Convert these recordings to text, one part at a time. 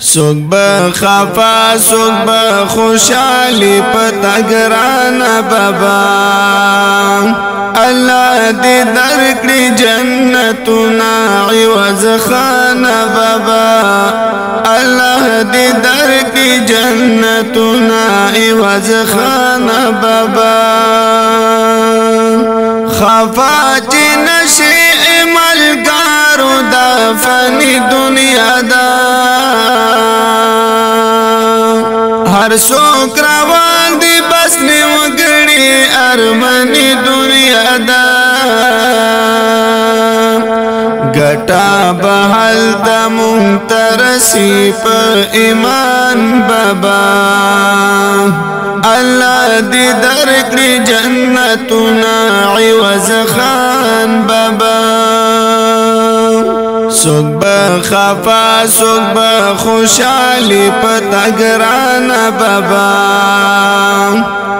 سوک بخفا سوک بخوشالی پتا گرانا بابا اللہ دی درکڑی جنتنا عوض خانا بابا اللہ دی درکڑی جنتنا عوض خانا بابا خفا چی نشی ملگارو دا فنی دنیا دا ہر سوک روان دی بس نیوگڑی ارمنی دنیا دا گٹا بحل دا منترسی پر ایمان بابا اللہ دی درکڑی جنتنا عوض خان بابا سوک بخفا سوک بخوشالی پتا گرانا بابا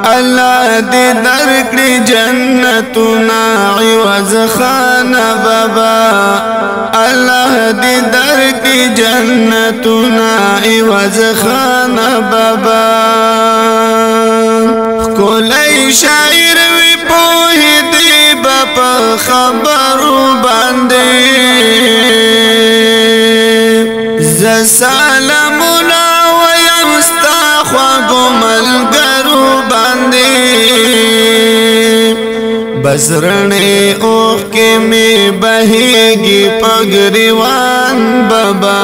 اللہ دی درکڑی جنتنا عوض خانا بابا اللہ دی درکڑی جنتنا عوض خانا بابا کولی شاعر وی پوہی دی باپا خبرو باندے سلامنا ویمستا خواگو ملگرو باندے بسرنے اوخ کے میں بہے گی پگریوان بابا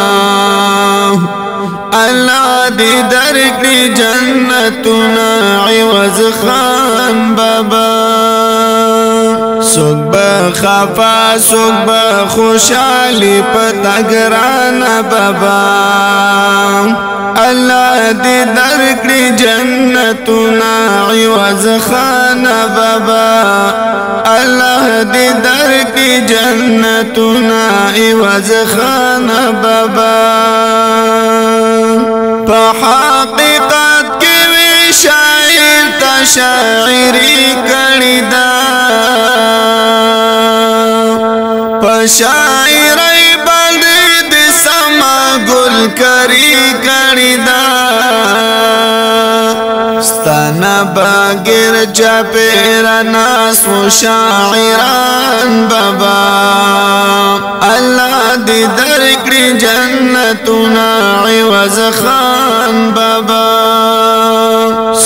اللہ دی درکڑی جنتنا عوض خان بابا سوک بخفا سوک بخوشالی پتا گرانا بابا اللہ دی درکڑی جنتنا عوض خانا بابا اللہ دی درکڑی جنتنا عوض خانا بابا پا حقیقت کی وی شاعر تا شاعری کڑی دا پا شاعری بلدی دی سما گل کری کڑی دا ستانا باگر چاپیرا ناس و شاعران بابا اللہ دی درکڑی جنتنا عوض خان بابا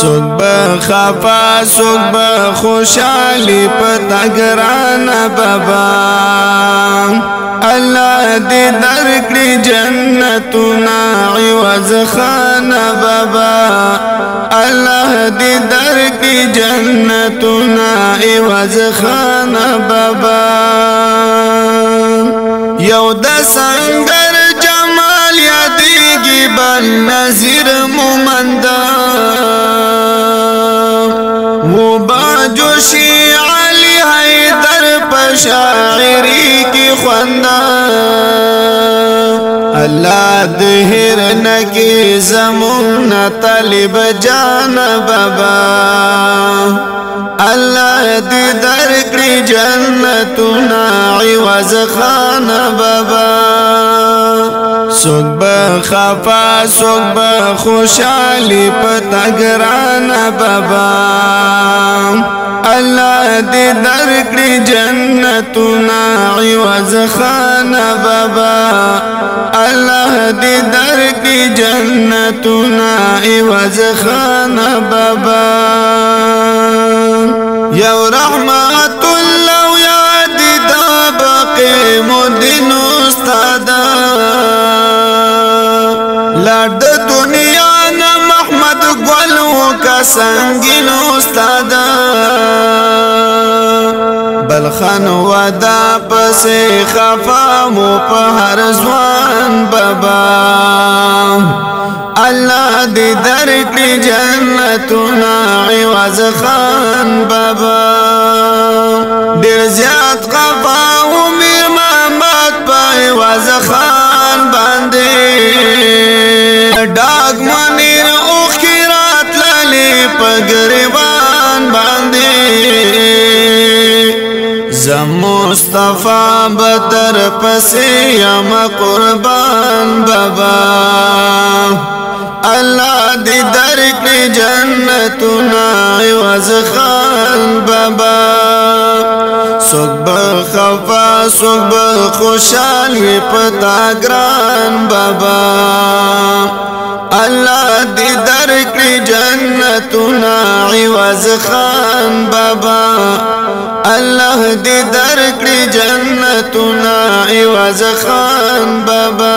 سوک بخفا سوک بخوشالی پتا گرانا بابا اللہ دی درکڑی جنتنا عوض خانا بابا اللہ دی درکڑی جنتنا عوض خانا بابا یو دا سنگر جمال یادیگی بل نظیر مومندا وہ باجوشی علی حیدر پشاعری کی خوندا اللہ دہر نکی زمون طالب جان بابا اللہ دی درکڑی جنتنا عوض خانا بابا سوک بخفا سوک بخوشالی پتا گرانا بابا اللہ دی درکڑی جنتنا عوض خانا بابا اللہ دی درکڑی جنتنا عوض خانا بابا یو رحمت اللہ یادی دا باقی مدین استادا لرد دنیا نا محمد گولو کا سنگین استادا بلخان ودا پسے خفامو پہر زوان بابا اللہ دی درکڑی جنتنا عوض خان بابا دیر زیاد خفاو میر محمد پا عوض خان باندے ڈاک منیر اخیرات لالی پا گریبان باندے مصطفیٰ بدر پسی یم قربان بابا الله دې درکړي جنتونه عوض خان بابا سوک بخفا سوک بخوشال وی پتا گران بابا الله دې درکړي جنتونه عوض خان بابا الله دې درکړي جنتونه عوض خان بابا